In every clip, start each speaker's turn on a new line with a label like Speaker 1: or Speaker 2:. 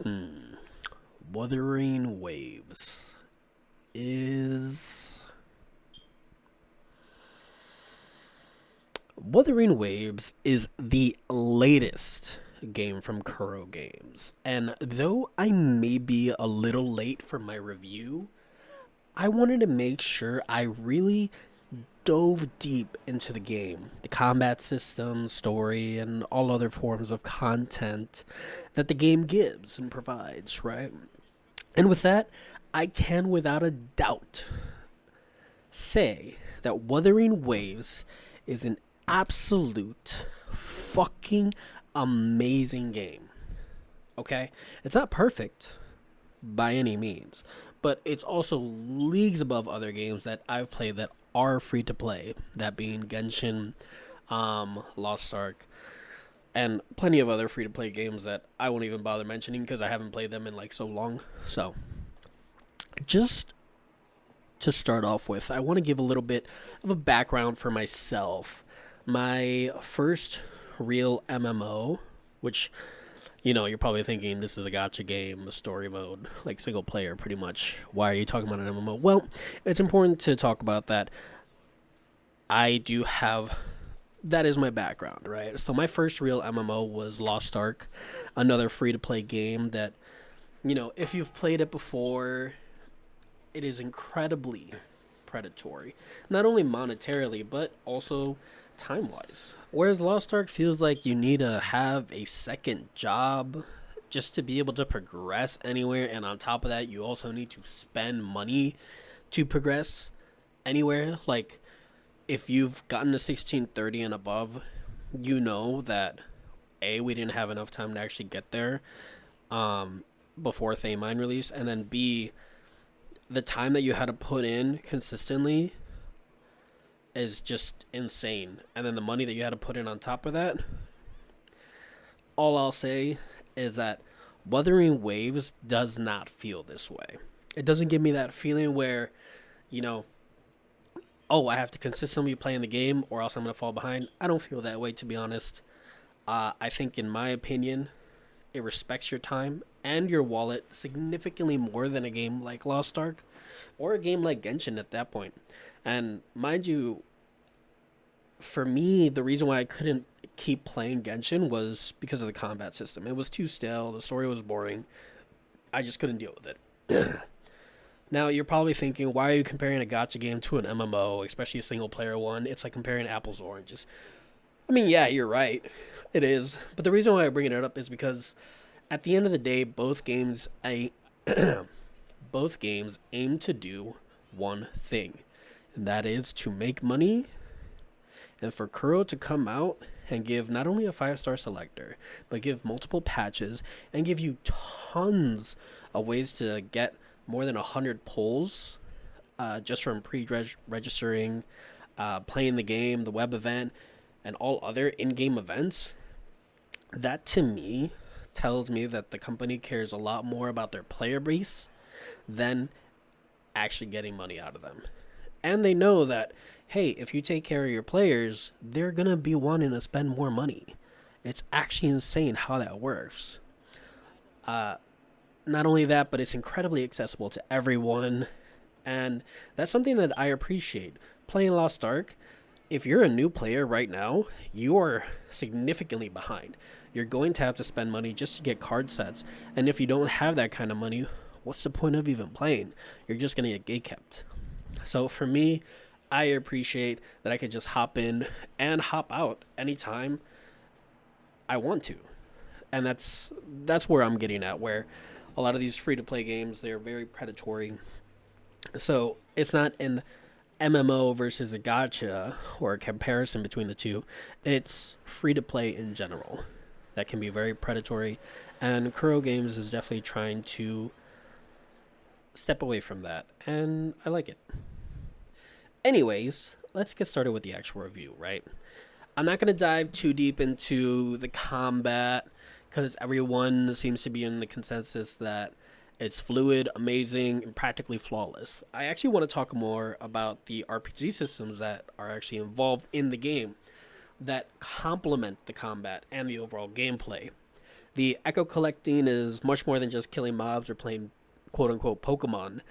Speaker 1: Hmm. Wuthering Waves is Wuthering Waves is the latest game from Kuro Games. And though I may be a little late for my review, I wanted to make sure I really dove deep into the game, the combat system, story, and all other forms of content that the game gives and provides, right? And with that, I can without a doubt say that Wuthering Waves is an absolute fucking amazing game. Okay? It's not perfect by any means, but it's also leagues above other games that I've played that are free to play, that being Genshin, Lost Ark, and plenty of other free to play games that I won't even bother mentioning because I haven't played them in like so long. So, just to start off with, I want to give a little bit of a background for myself. My first real MMO, which, you're probably thinking this is a gacha game, a story mode, like single player, pretty much. Why are you talking about an MMO? Well, it's important to talk about that. I do have. That is my background, right? So, my first real MMO was Lost Ark, another free to play game that, if you've played it before, it is incredibly predatory, not only monetarily but also time wise. Whereas Lost Ark feels like you need to have a second job just to be able to progress anywhere, and on top of that, you also need to spend money to progress anywhere. Like, if you've gotten to 1630 and above, you know that A, we didn't have enough time to actually get there before Thaymine release, and then B, the time that you had to put in consistently is just insane. And then the money that you had to put in on top of that, all I'll say is that Wuthering Waves does not feel this way. It doesn't give me that feeling where, you know, oh, I have to consistently play in the game or else I'm going to fall behind. I don't feel that way, to be honest. I think, in my opinion, it respects your time and your wallet significantly more than a game like Lost Ark or a game like Genshin at that point. And mind you, for me, the reason why I couldn't keep playing Genshin was because of the combat system. It was too stale, the story was boring. I just couldn't deal with it. Now, you're probably thinking, why are you comparing a gacha game to an MMO, especially a single player one? It's like comparing apples to oranges. I mean, yeah, you're right. It is. But the reason why I bring it up is because at the end of the day, both games aim to do one thing, and that is to make money. And for Kuro to come out and give not only a 5-star selector, but give multiple patches and give you tons of ways to get more than 100 pulls just from pre-registering, playing the game, the web event, and all other in-game events, that to me tells me that the company cares a lot more about their player base than actually getting money out of them. And they know that, hey, if you take care of your players, they're going to be wanting to spend more money. It's actually insane how that works. Not only that, but it's incredibly accessible to everyone. And that's something that I appreciate. Playing Lost Ark, if you're a new player right now, you are significantly behind. You're going to have to spend money just to get card sets. And if you don't have that kind of money, what's the point of even playing? You're just going to get gatekept. So for me, I appreciate that I could just hop in and hop out anytime I want to. And that's where I'm getting at, where a lot of these free to play games, they're very predatory. So it's not an MMO versus a gacha or a comparison between the two. It's free to play in general. That can be very predatory. And Kuro Games is definitely trying to step away from that. And I like it. Anyways, let's get started with the actual review, right? I'm not going to dive too deep into the combat because everyone seems to be in the consensus that it's fluid, amazing, and practically flawless. I actually want to talk more about the RPG systems that are actually involved in the game that complement the combat and the overall gameplay. The echo collecting is much more than just killing mobs or playing quote unquote Pokemon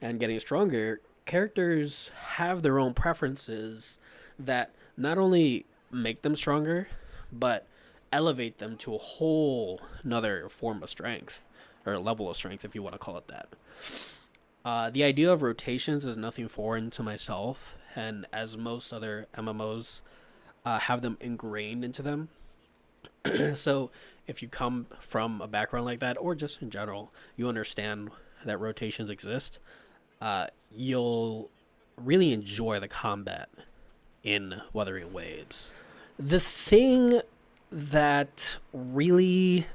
Speaker 1: and getting stronger. Characters have their own preferences that not only make them stronger, but elevate them to a whole another form of strength or level of strength, if you want to call it that. The idea of rotations is nothing foreign to myself, and as most other MMOs have them ingrained into them. So if you come from a background like that, or just in general, you understand that rotations exist, you'll really enjoy the combat in Wuthering Waves. The thing that really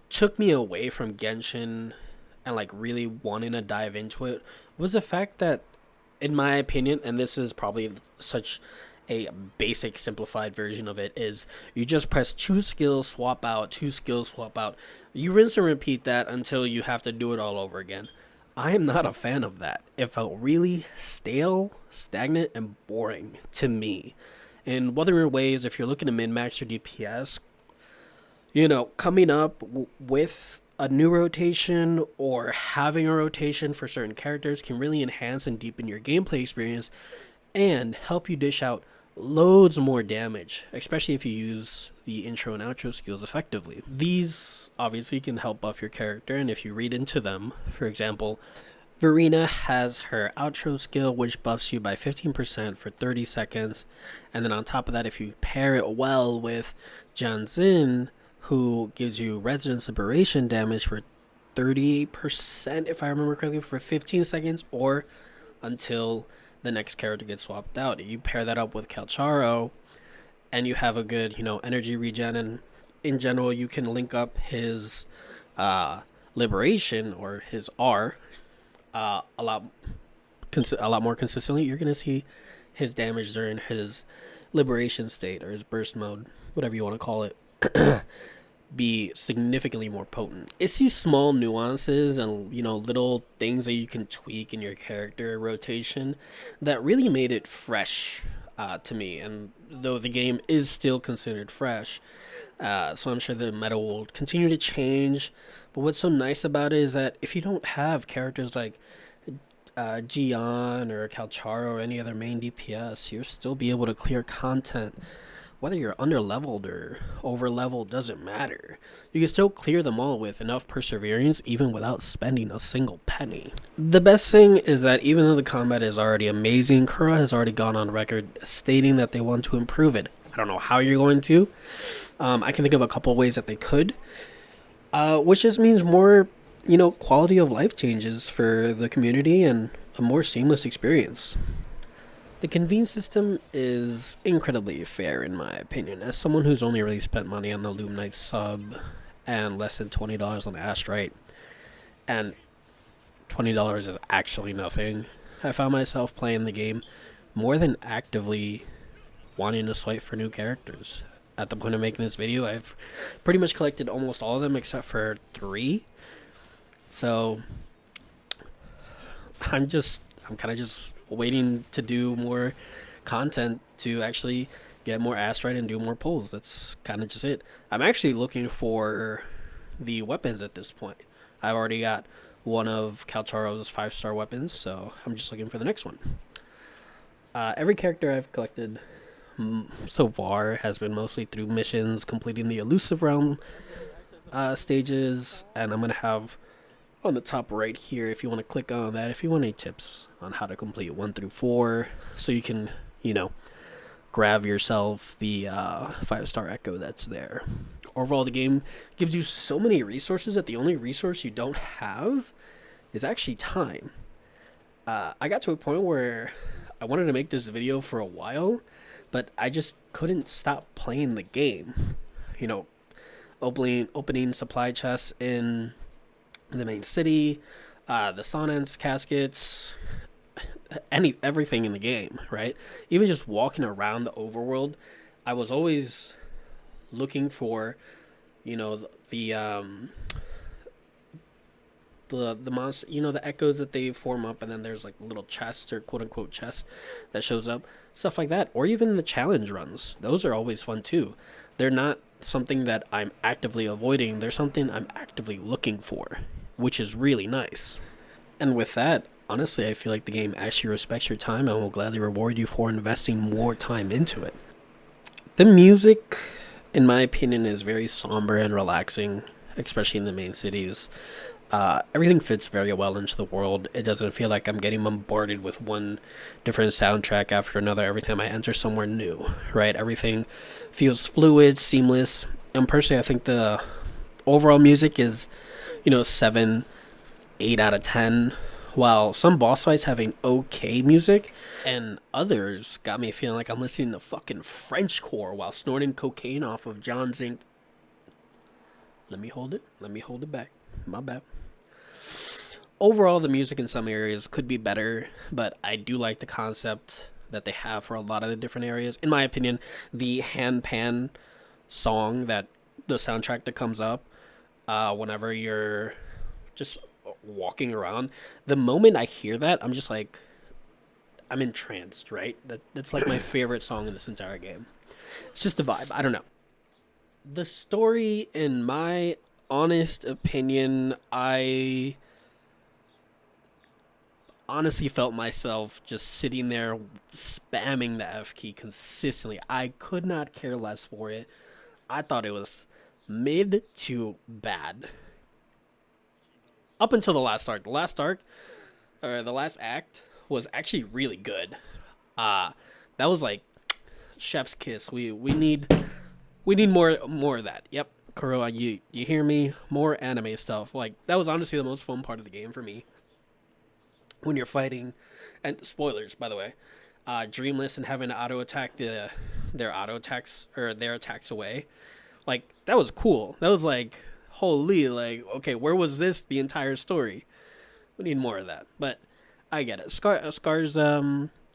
Speaker 1: took me away from Genshin and like really wanting to dive into it was the fact that, in my opinion, and this is probably such a basic simplified version of it, is you just press two skills swap out, two skills swap out. You rinse and repeat that until you have to do it all over again. I am not a fan of that. It felt really stale, stagnant, and boring to me. In Wuthering Waves, if you're looking to min-max your DPS, coming up with a new rotation or having a rotation for certain characters can really enhance and deepen your gameplay experience and help you dish out loads more damage, especially if you use the intro and outro skills effectively. These obviously can help buff your character, and if you read into them, for example, Verena has her outro skill, which buffs you by 15% for 30 seconds. And then on top of that, if you pair it well with Janzin, who gives you Resonance Liberation damage for 38%, if I remember correctly, for 15 seconds, or until the next character gets swapped out. You pair that up with Calcharo, and you have a good, energy regen. And in general, you can link up his Liberation, or his R, a lot more consistently. You're gonna see his damage during his liberation state or his burst mode, whatever you want to call it, be significantly more potent. It's these small nuances and little things that you can tweak in your character rotation that really made it fresh to me. And though the game is still considered fresh, so I'm sure the meta will continue to change. But what's so nice about it is that if you don't have characters like Gian or Calcharo or any other main DPS, you'll still be able to clear content. Whether you're under-leveled or over-leveled doesn't matter. You can still clear them all with enough perseverance, even without spending a single penny. The best thing is that even though the combat is already amazing, Kuro has already gone on record stating that they want to improve it. I don't know how you're going to. I can think of a couple ways that they could, which just means more, quality of life changes for the community and a more seamless experience. The convene system is incredibly fair in my opinion. As someone who's only really spent money on the Loom Knight sub and less than $20 on Astrite, and $20 is actually nothing, I found myself playing the game more than actively wanting to swipe for new characters. At the point of making this video, I've pretty much collected almost all of them except for 3. So I'm kind of just waiting to do more content to actually get more Astrite and do more pulls. That's kind of just it. I'm actually looking for the weapons at this point. I've already got one of Calcharo's 5-star weapons, so I'm just looking for the next one. Every character I've collected so far has been mostly through missions, completing the elusive realm stages, and I'm going to have on the top right here, if you want to click on that, if you want any tips on how to complete 1 through 4, so you can, grab yourself the 5-star echo that's there. Overall, the game gives you so many resources that the only resource you don't have is actually time. I got to a point where I wanted to make this video for a while, but I just couldn't stop playing the game. Opening supply chests in the main city, the Sonnets, caskets, everything in the game, right? Even just walking around the overworld, I was always looking for, the monster, the echoes that they form up, and then there's like little chests or quote unquote chests that shows up, stuff like that, or even the challenge runs. Those are always fun too. They're not something that I'm actively avoiding. They're something I'm actively looking for, which is really nice. And with that, honestly, I feel like the game actually respects your time and will gladly reward you for investing more time into it. The music, in my opinion, is very somber and relaxing, especially in the main cities. Everything fits very well into the world. It doesn't feel like I'm getting bombarded with one different soundtrack after another every time I enter somewhere new, right? Everything feels fluid, seamless. And personally, I think the overall music is, 7, 8 out of 10. While some boss fights having okay music, and others got me feeling like I'm listening to fucking Frenchcore while snorting cocaine off of John Zinc. Let me hold it. Let me hold it back. My bad. Overall, the music in some areas could be better, but I do like the concept that they have for a lot of the different areas. In my opinion, the hand pan song that the soundtrack that comes up whenever you're just walking around, the moment I hear that, I'm just like, I'm entranced, right? That's like my favorite song in this entire game. It's just a vibe. I don't know. The story, in my honest opinion, I honestly felt myself just sitting there spamming the F key consistently. I could not care less for it. I thought it was mid to bad. Up until the last arc. The last act was actually really good. Uh that was like chef's kiss. We need more of that. Yep. Kuro, you hear me? More anime stuff. Like that was honestly the most fun part of the game for me. When you're fighting, and spoilers by the way, Dreamless and having to auto attack their auto attacks or their attacks away. Like that was cool. That was like holy, like okay, where was this the entire story? We need more of that. But I get it. Scar's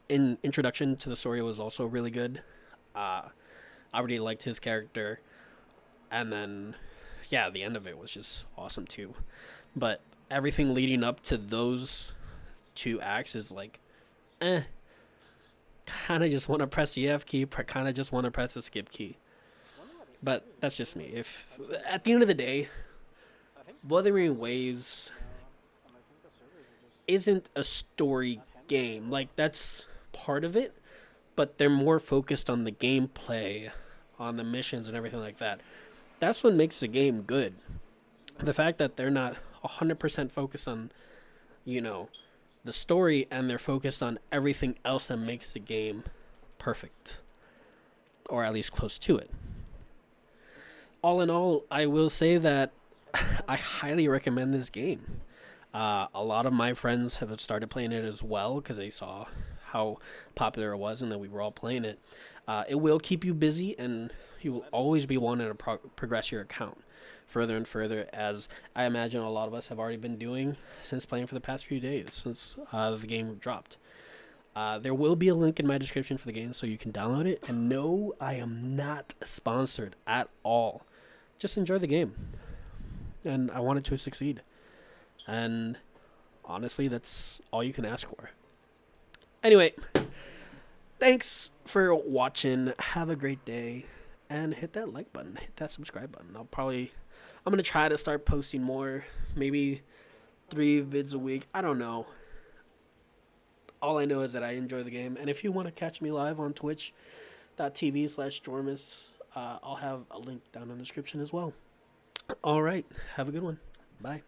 Speaker 1: introduction to the story was also really good. I really liked his character, and then yeah, the end of it was just awesome too. But everything leading up to those two acts is like, eh, kind of just want to press the F key, kind of just want to press the skip key. But that's just me. If at the end of the day, Wuthering Waves isn't a story game. Like that's part of it, but they're more focused on the gameplay, on the missions and everything like that. That's what makes the game good. The fact that they're not 100% focused on, you know, the story and they're focused on everything else that makes the game perfect, or at least close to it. All in all, I will say that I highly recommend this game. A lot of my friends have started playing it as well because they saw how popular it was and that we were all playing it. It will keep you busy, and you will always be wanting to progress your account further and further, as I imagine a lot of us have already been doing since playing for the past few days since the game dropped. There will be a link in my description for the game so you can download it. And no, I am not sponsored at all. Just enjoy the game. And I want it to succeed. And honestly, that's all you can ask for. Anyway, thanks for watching. Have a great day. And hit that like button. Hit that subscribe button. I'm going to try to start posting more. Maybe 3 vids a week. I don't know. All I know is that I enjoy the game. And if you want to catch me live on twitch.tv/Jormus, I'll have a link down in the description as well. All right. Have a good one. Bye.